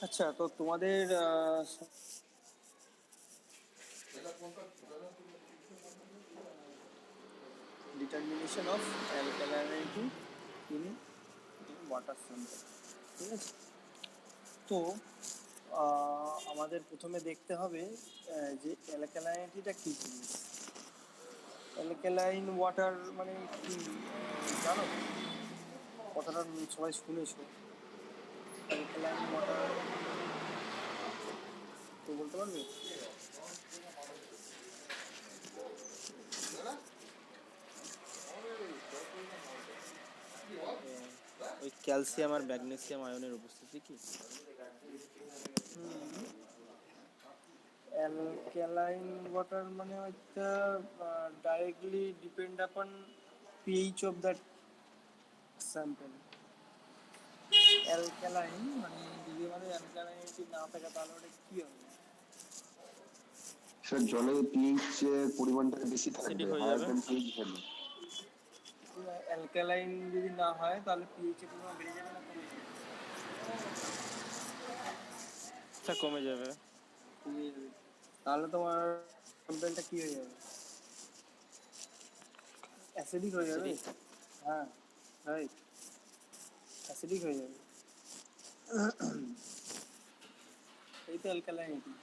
আচ্ছা, তো তোমাদের determination of alkalinity in water sample, ঠিক আছে? তো আমাদের প্রথমে দেখতে হবে যে অ্যালকালাইনিটিটা কী জিনিস। অ্যালকালাইন ওয়াটার মানে কি জানো? কথাটা সবাই শুনেছো, অ্যালকালাইন ওয়াটার, তো বলতে পারবে? ওই ক্যালসিয়াম আর ম্যাগনেসিয়াম আয়নের উপস্থিতি কি? অ্যালকালাইন ওয়াটার মানে হচ্ছে ডাইরেক্টলি ডিপেন্ড আপন pH of that sample. Alkaline মানে যদি আমাদের অ্যালকালাইনিটি না থাকে তাহলে ওটা কি হবে? স্যার জলে পিএইচ পরিমাণটা বেশি থাকবে, অ্যাসিডিক হয়ে হায়ার যাবে। Than pH value. অ্যালকালাইন যদি না হয় তাহলে পিএইচ এর পরিমাণ বেড়ে যাবে না কমে যাবে? আচ্ছা, কমে যাবে। কমে যাবে, তাহলে তোমার স্যাম্পলটা কি হয়ে যাবে? অ্যাসিডিক হয়ে যাবে। হ্যাঁ, রাইট, অ্যাসিডিক হয়ে যাবে। এই তো অ্যালকালাইনিটি।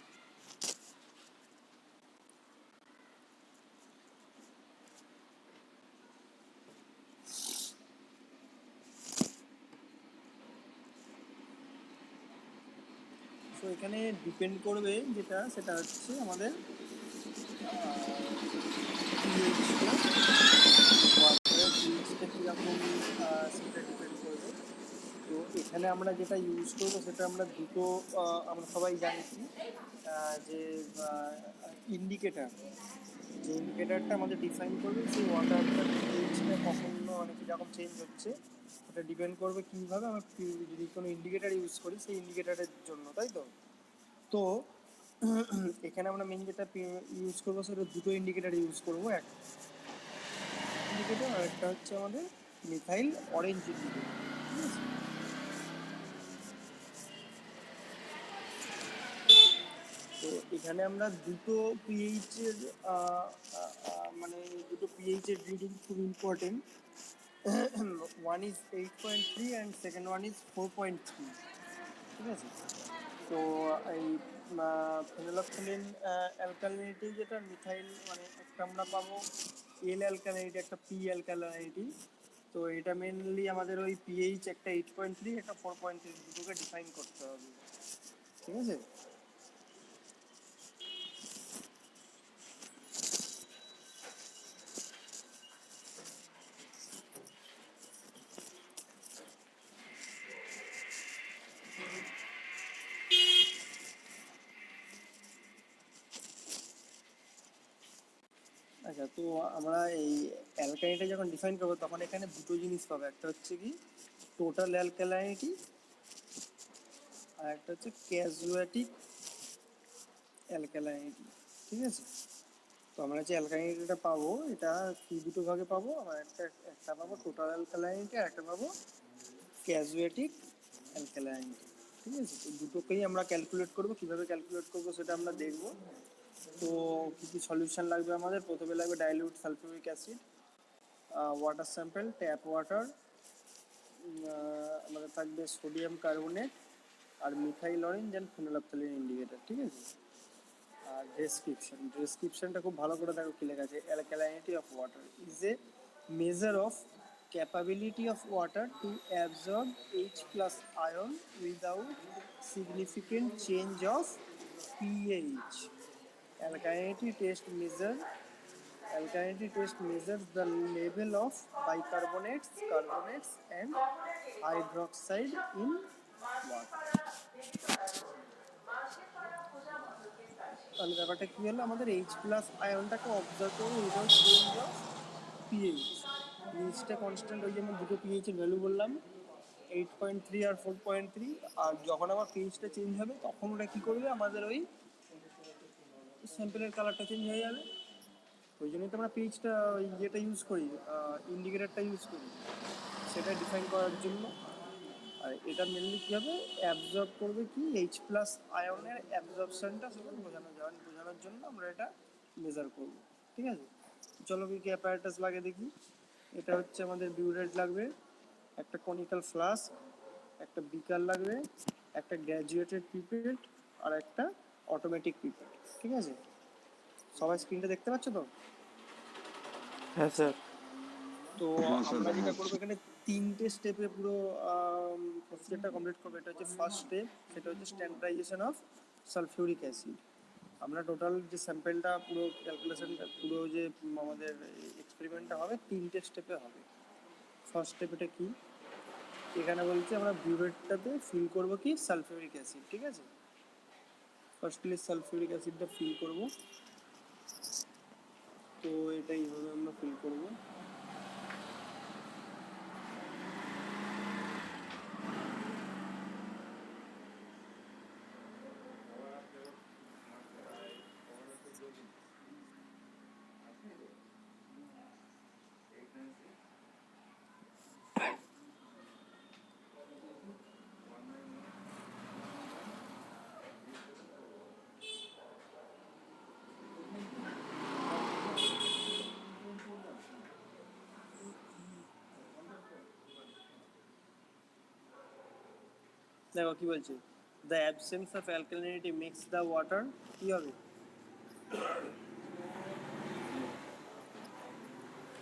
সো এখানে ডিপেন্ড করবে যেটা, সেটা হচ্ছে আমাদের পিএইচটা, ওয়াটারের পিএইচটা কীরকম সেটা ডিপেন্ড করবে। তো এখানে আমরা যেটা ইউজ করবো সেটা আমরা দুটো, আমরা সবাই জানি কি যে ইন্ডিকেটার, যে ইন্ডিকেটারটা আমাদের ডিফাইন করবে সেই ওয়াটারটার পিএইচটা কখন মানে কীরকম চেঞ্জ হচ্ছে, সেটা ডিপেন্ড করবে কীভাবে আমরা যদি কোনো ইন্ডিকেটার ইউজ করি সেই ইন্ডিকেটারের জন্য, তাই তো? তো এখানে আমরা মেন যেটা ইউজ করবো সেটা দুটো ইন্ডিকেটার ইউজ করবো, এক ইন্ডিকেটার আর একটা হচ্ছে আমাদের মিথাইল অরেঞ্জ ইন্ডিকেটার, ঠিক আছে? তো এখানে আমরা দুটো পিএইচের মানে দুটো পিএইচের রিডিং খুব important. One is 8.3 and second one is 4.3, ঠিক আছে? তো এই ফেনোলফথেলিন অ্যালকালিনিটি যেটা মিথাইল মানে একটা আমরা পাবো এল অ্যালকালিনিটি, একটা পি অ্যালকালিনিটি। তো এটা মেনলি আমাদের ওই পিএইচ একটা 8.3 একটা 4.3 দুটোকে ডিফাইন করতে হবে, ঠিক আছে? আচ্ছা, তো আমরা এই অ্যালকালিনিটি যখন ডিফাইন করবো তখন এখানে দুটো জিনিস পাবো, একটা হচ্ছে কি টোটাল অ্যালকালাইনিটি আর একটা হচ্ছে ক্যাজুয়াটিক অ্যালকালাইনিটি, ঠিক আছে? তো আমরা যে অ্যালকালাইনিটিটা পাবো এটা কি দুটো ভাগে পাবো, আমরা একটা পাবো টোটাল অ্যালকালাইনিটি আর একটা পাবো ক্যাজুয়াটিক অ্যালকালাইনিটি, ঠিক আছে? তো দুটোকেই আমরা ক্যালকুলেট করবো, কীভাবে ক্যালকুলেট করবো সেটা আমরা দেখবো। তো কী কী সলিউশন লাগবে আমাদের? প্রথমে লাগবে dilute sulphuric acid, water sample, tap water, আমাদের থাকবে সোডিয়াম কার্বনেট আর methyl orange and phenolphthalein indicator, ঠিক আছে? আর ডেসক্রিপশনটা খুব ভালো করে দেখো কি লেখা আছে। Alkalinity of water is a measure of capability of water to absorb H plus ion without significant change of pH. Alkalinity test measures the level of bicarbonates, carbonates and hydroxide in water. তাহলে ব্যাপারটা কী হলো, আমাদের H plus আয়নটাকে observe করবো without change of pH. পিএইচটা constant, ওই যেমন দুটো পিএইচের ভ্যালু বললাম 8.3 আর 4.3, আর যখন আমার পিএইচটা চেঞ্জ হবে তখন ওটা কী করবে, আমাদের ওই স্যাম্পেলের কালারটা চেঞ্জ হয়ে যাবে। ওই জন্যই তো আমরা পিএইচটা ওই ইয়েটা ইউজ করি, ইন্ডিকেটারটা ইউজ করি সেটা ডিফাইন করার জন্য। আর এটা মেনলি কী হবে, অ্যাবজর্ব করবে কি এইচ প্লাস আয়নের অ্যাবজর্বশনটা সেটা বোঝানোর জন্য আমরা এটা মেজার করব। ঠিক আছে, চলো কি কি অ্যাপারেটাস লাগে দেখি। এটা হচ্ছে আমাদের বিউরেট লাগবে, একটা কনিক্যাল ফ্লাস্ক, একটা বিকার লাগবে, একটা গ্র্যাজুয়েটেড পিপেট আর একটা অটোমেটিক পিপেট। ঠিক আছে, সবাই স্ক্রিনটা দেখতে পাচ্ছ তো? হ্যাঁ স্যার। তো হ্যাঁ স্যার, আমরা দেখা যেটা যাচ্ছে। করবো এখানে তিনটে স্টেপে পুরো প্রসিজারটা কমপ্লিট করবো। এটা হচ্ছে ফার্স্ট স্টেপ, সেটা হচ্ছে স্ট্যান্ডার্ডাইজেশন অফ সালফিউরিক অ্যাসিড। আমরা টোটাল যে স্যাম্পেলটা পুরো ক্যালকুলেশনটা পুরো যে আমাদের এক্সপেরিমেন্টটা হবে তিনটে স্টেপে হবে। ফার্স্ট স্টেপ এটা কি, এখানে বলছে আমরা বিউরেটটাতে ফিল করব কি সালফিউরিক অ্যাসিড। ঠিক আছে, ফার্স্টলি সালফিউরিক অ্যাসিডটা ফিল করব। তো এটা এইভাবে আমরা ফিল করব। দেখো কি বলছে, the absence of alkalinity makes the water, কি হবে,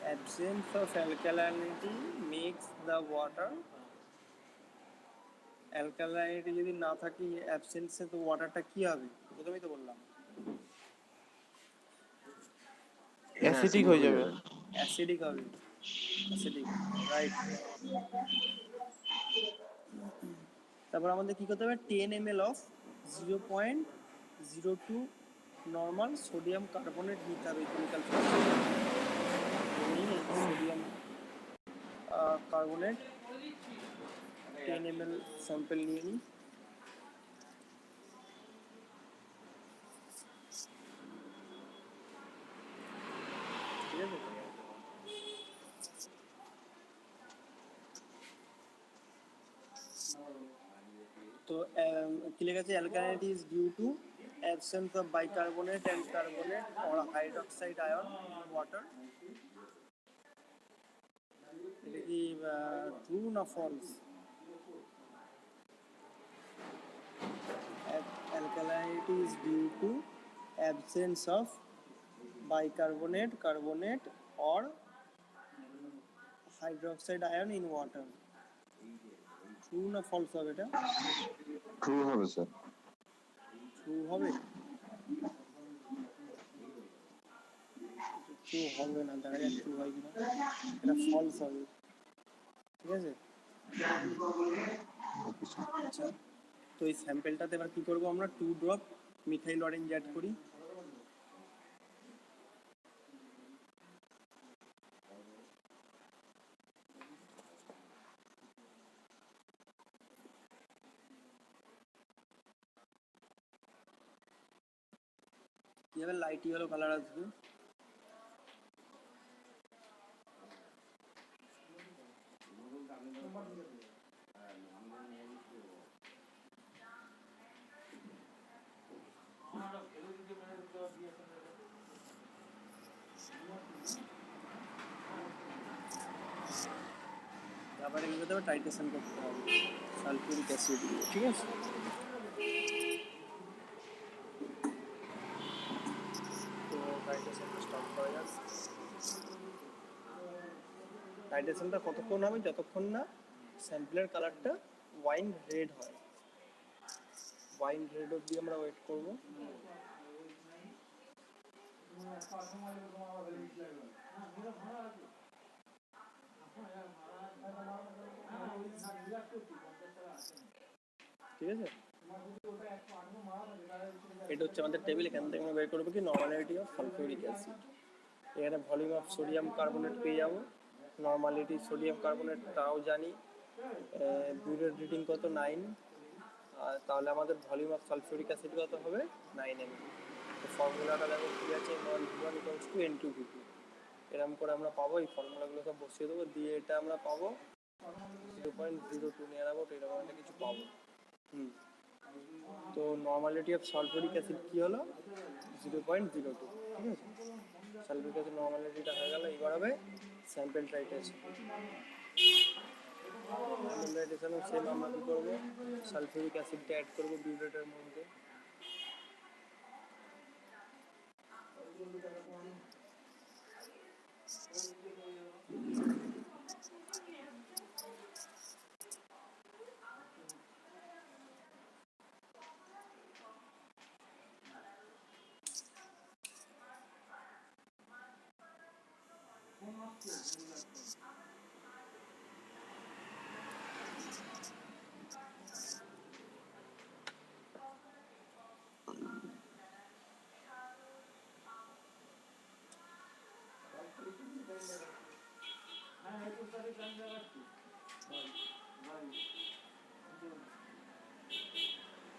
absence of alkalinity makes the water. Alkalinity যদি না থাকে অ্যাবসেন্সে, তো ওয়াটারটা কি হবে, প্রথমেই তো বললাম অ্যাসিডিক হয়ে যাবে। অ্যাসিডিক হবে, অ্যাসিডিক, রাইট। তারপর আমাদের কি করতে হবে, 10 ml of 0.02 normal sodium carbonate নিতে হবে chemical sodium carbonate 10 ml sample নিয়ে নিই। ঠিক আছে, তো কি লেখা আছে, alkalinity is due to absence of bicarbonate and carbonate or hydroxide ion water. এটা কি ট্রু না false? Alkalinity is due to absence of bicarbonate, carbonate or hydroxide ion in water. True না false হবে এটা? ট্রু হবে sir. True হবে? True হবে না, দেখা যাক true হয় কিনা। এটা false হবে। ঠিক আছে? আচ্ছা, তো এই স্যাম্পেলটাতে এবার কি করবো আমরা, 2 ড্রপ মিথাইল অরেঞ্জ অ্যাড করি। কি হবে, লাইট ইয়েলো কালার আসবে। তারপরে কি করতে হবে, টাইট্রেশন করতে হবে সালফিউরিক অ্যাসিড দিয়ে। ঠিক আছে, তো টাইট্রেশনটা স্টার্ট করা যাক। টাইট্রেশনটা কতক্ষণ হবে, যতক্ষণ না স্যাম্পলের কালারটা ওয়াইন রেড হয়। ওয়াইন রেড অবধি আমরা ওয়েট করবো। ঠিক আছে, এটা হচ্ছে আমাদের টেবিল। এখান থেকে আমরা বের করবো কি নর্মালিটি অফ সালফিউরিক অ্যাসিড। এখানে ভলিউম অফ সোডিয়াম কার্বনেট পেয়ে যাবো, নর্মালিটি সোডিয়াম কার্বনেট তাও জানি, বিউরেট রিডিং কত 9, আর তাহলে আমাদের ভলিউম অফ সালফিউরিক অ্যাসিড কত হবে 9 ml। তো ফর্মুলাটা দেখো কি আছে, N2V2। এরকম করে আমরা পাবো, এই ফর্মুলাগুলো সব বসিয়ে দেবো, দিয়ে এটা আমরা পাবো 0.02 নিয়ার অ্যাবাউট এরকম একটা কিছু পাবো। হুম, তো নর্মালিটি অফ সালফিউরিক অ্যাসিড কি হলো 0.02, ঠিক আছে। সালফিউরিক অ্যাসিড নর্মালিটিটা হয়ে গেল। এবার হবে স্যাম্পল টাইট্রেশন। স্যাম্পল টাইট্রেশনে সেম আমরা কী করবো, সালফিউরিক অ্যাসিডটা অ্যাড করবো বিউরেটের মধ্যে।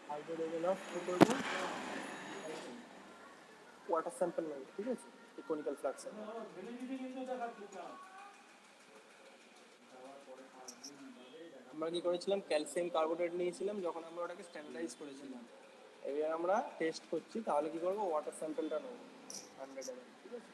হাইড্রোজেন অফ কী করবো, ওয়াটার স্যাম্পল নেবো, ঠিক আছে, ইকোনিক্যাল ফ্লাক্স। আমরা কি করেছিলাম, ক্যালসিয়াম কার্বোনেট নিয়েছিলাম যখন আমরা ওটাকে স্ট্যান্ডার্ডাইজ করেছিলাম। এবার আমরা টেস্ট করছি, তাহলে কি করবো, ওয়াটার স্যাম্পলটা নেবো 100 ml, ঠিক আছে।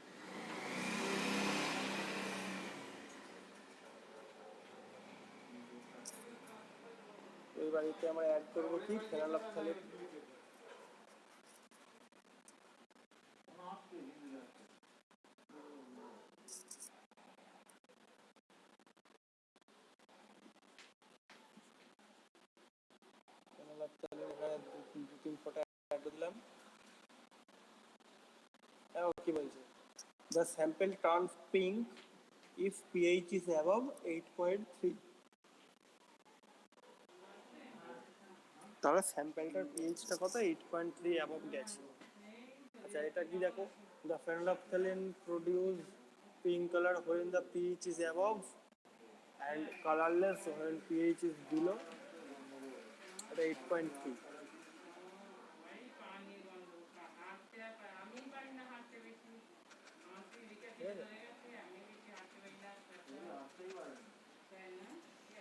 এই বাড়িতে আমরা অ্যাড করবো কি, ফেনালফথ্যালেট। ফেনালফথ্যালেট এখানে 2-3 ফোঁটা অ্যাড দিলাম। হ্যাঁ, ও কি বলছে, the sample turns pink if pH is above 8.3। তাহলে স্যাম্পলটার পিএইচটা কত, 8.3 অ্যাবভ গেছে। আচ্ছা, এটা কি দেখো, the phenolphthalein produce pink colour when the pH is above and colorless when pH is below। এটা 8.3।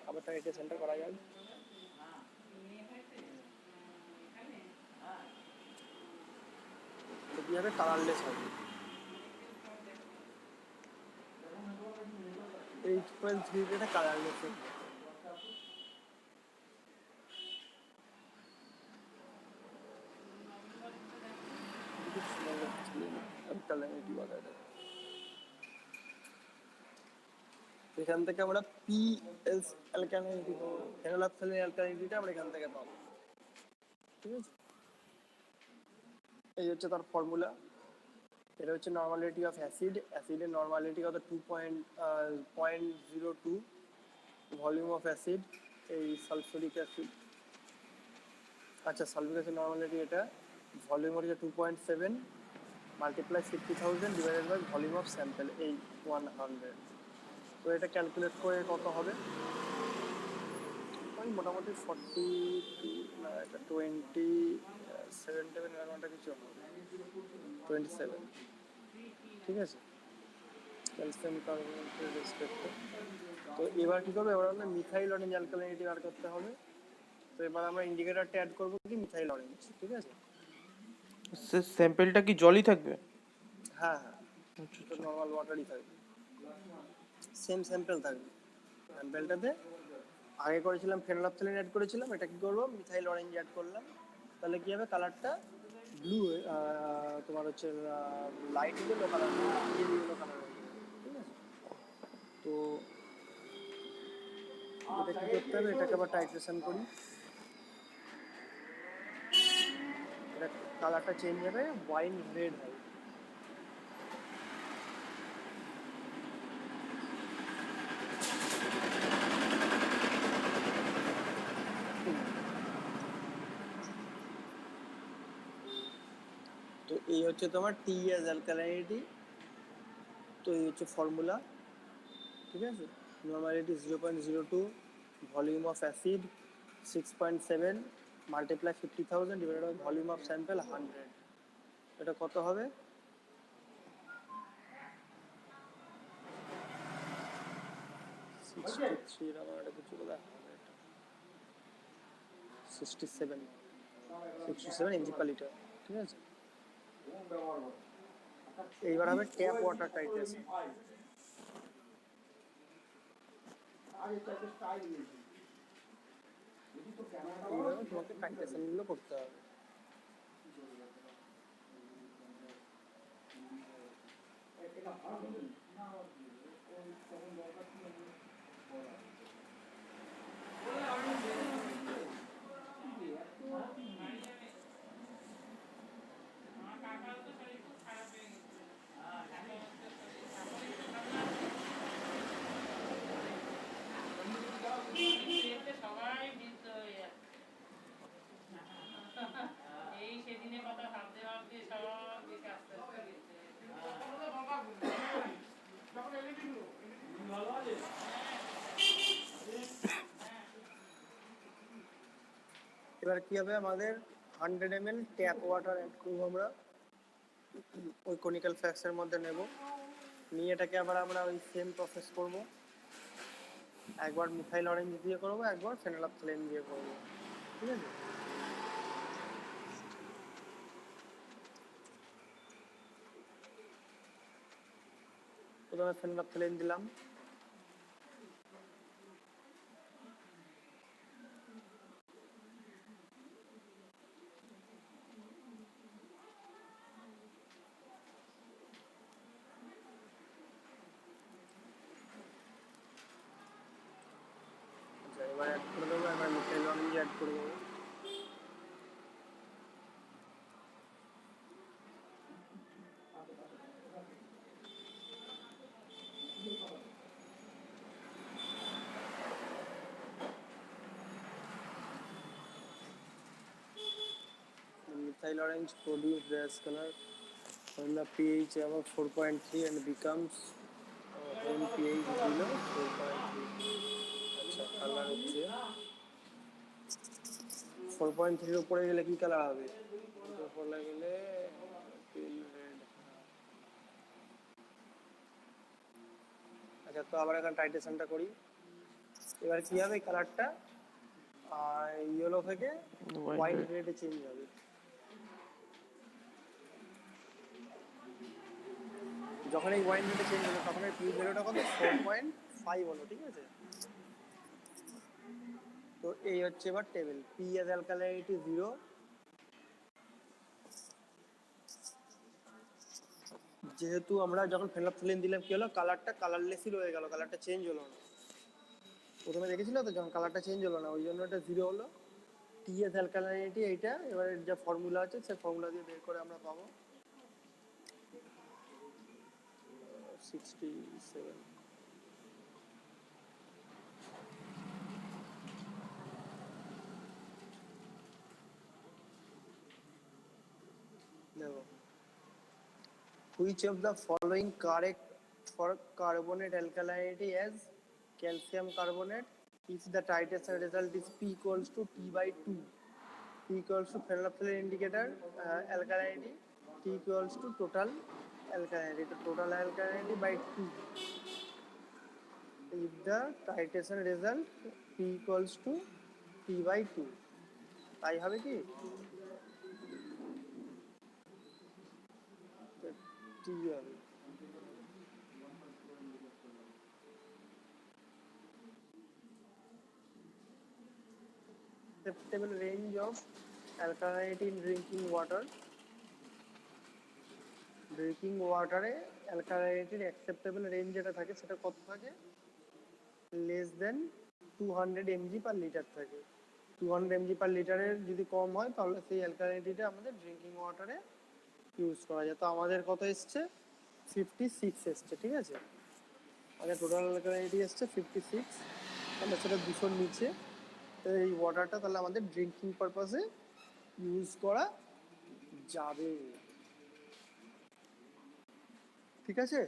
আবার টাইট্রেশনটা করা যাক। তো কি হবে, কালারলেস হবে। 8.3 এটা কালারলেস হবে। এখান থেকে আমরা পিএস অ্যালকালিনিটি পাবো, ফেনোলাফথ্যালিন অ্যালকালিনিটিটা আমরা এখান থেকে পাবো, ঠিক আছে। এই হচ্ছে তার ফর্মুলা। এটা হচ্ছে নর্মালিটি অফ অ্যাসিড। অ্যাসিডের নর্মালিটি কত, 2.02 ভলিউম অফ অ্যাসিড। এই সালফিউরিক অ্যাসিড, আচ্ছা সালফিউরিক অ্যাসিড নর্মালিটি এটা, ভলিউম হচ্ছে 2.7 multiply 50,000 divided by volume of sample এই 100। তো এটা ক্যালকুলেট করে কত হবে, ওই মোটামুটি 42 না, এটা 27 এরকমটা কিছু হবে, 27, ঠিক আছে, ক্যালসিয়াম কার্বনেটের রেসপেক্টে। তো এবার কী করবো, এবার আমরা মিথাইল অরেঞ্জ অ্যালকালিনিটি বার করতে হবে। তো এবার আমরা ইন্ডিকেটারটা অ্যাড করবো কি, মিথাইল অরেঞ্জ, ঠিক আছে। স্যাম্পলটা কি জলই থাকবে? হ্যাঁ হ্যাঁ, নর্মাল ওয়াটারই থাকবে, সেম স্যাম্পল থাকবে। স্যাম্পলটাতে আগে করেছিলাম ফেনোলাফথ্যালিন অ্যাড করেছিলাম, এটা কী করবো, মিথাইল অরেঞ্জ অ্যাড করলাম। তাহলে কী হবে, কালারটা ব্লু, তোমার হচ্ছে light yellow colour, yellow colour হয়ে যাবে, ঠিক আছে। তো এটা কী করতে হবে, এটাকে আবার টাইট্রেশন করি। এটা কালারটা চেঞ্জ হবে, ওয়াইন রেড হবে। তো এই হচ্ছে তোমার টিএস অ্যালকালাইনিটি। তো এই হচ্ছে ফর্মুলা, ঠিক আছে। Normality 0.02, volume of acid 6.7 multiply 50,000 divided by volume of sample 100। এটা কত হবে, 63 এর আমার এটা কিছু কথা 67 এমজি পার লিটার, ঠিক আছে। এইবার হবে ট্যাপ ওয়াটার টাইট্রেশন। এইভাবে তোমাকে টাইট্রেশন গুলো করতে হবে। সবাই বৃদ্ধ হয়ে যাচ্ছে। এই সেদিনে কথা ভাবতে ভাবতে সব দিকে আস্তে আস্তে বৃদ্ধ হয়ে এবার কি হবে, আমাদের 100 ml ট্যাপ ওয়াটার অ্যাড করবো আমরা, ওই কনিক্যাল ফ্লাস্কের মধ্যে নেব, নিয়ে এটাকে আবার আমরা ওই সেম প্রসেস করব। একবার মিথাইল অরেঞ্জ দিয়ে করবো, একবার ফেনোলাফথেলিন দিয়ে করবো, ঠিক আছে। প্রথমে ফেনোলাফথেলিন দিলাম, এবার অ্যাড করে দেবো, এবার মিথাইল অরেঞ্জ অ্যাড করে দেবো। Methyl orange produce gas color when the pH above 4.3 and becomes when pH below 4.3. আচ্ছা, কালার হচ্ছে 4.3 এর উপরে গেলে কি কালার হবে? উপরে গেলে পিল রেড। আচ্ছা, তো আবার এখন টাইট্রেশনটা করি। এবার কি হবে, কালারটা ইয়েলো থেকে হোয়াইট রেডে চেঞ্জ হবে। যখন এই ওয়াইন রেটে চেঞ্জ হলো তখন এই পিউজ ভ্যালুটা কত, 4.5 হলো, ঠিক আছে। তো এই হচ্ছে এবার টেবিল। পি এজ অ্যালকালাইনিটি 0, যেহেতু আমরা যখন ফেনোলাফথেলিন দিলাম কি হলো, কালারটা কালারলেসই রয়ে গেল, কালারটা চেঞ্জ হলো না। প্রথমে দেখেছিল তো যখন কালারটা চেঞ্জ হলো না, ওই জন্য এটা 0 হলো। টি এজ অ্যালকালাইনিটি এইটা, এবার যা ফর্মুলা আছে সেই ফর্মুলা দিয়ে বের করে আমরা পাবো 67। দেখো, which of the following correct for carbonate alkalinity as calcium carbonate if the titration result is P equals to T by 2, P equals to phenolphthalein indicator alkalinity, T equals to total alkalinity, to total alkalinity by 2, if the titration result P equals to T by 2, তাই হবে কি T হবে। Acceptable range of alkalinity in drinking water, drinking ওয়াটারে অ্যালকালাইনিটির acceptable range যেটা থাকে সেটা কত থাকে, less than 200 mg per litre থাকে। 200 mg পার লিটারের যদি কম হয় তাহলে সেই অ্যালকালাইনিটিটা আমাদের ড্রিঙ্কিং ওয়াটারে ইউজ করা যায়। তো আমাদের কত এসছে, 56 এসছে, ঠিক আছে। আমাদের টোটাল অ্যালকালাইনিটি এসছে 56, তাহলে সেটা 200-র নিচে। তো এই ওয়াটারটা তাহলে আমাদের ড্রিঙ্কিং পারপাসে ইউজ করা যাবে, ঠিক আছে।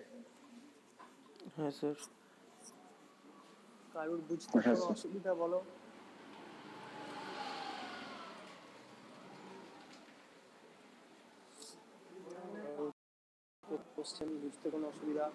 হ্যাঁ স্যার। কারোর বুঝতে হ্যাঁ কোনো স্যার। অসুবিধা বলো? কোশ্চেন বুঝতে কোনো অসুবিধা?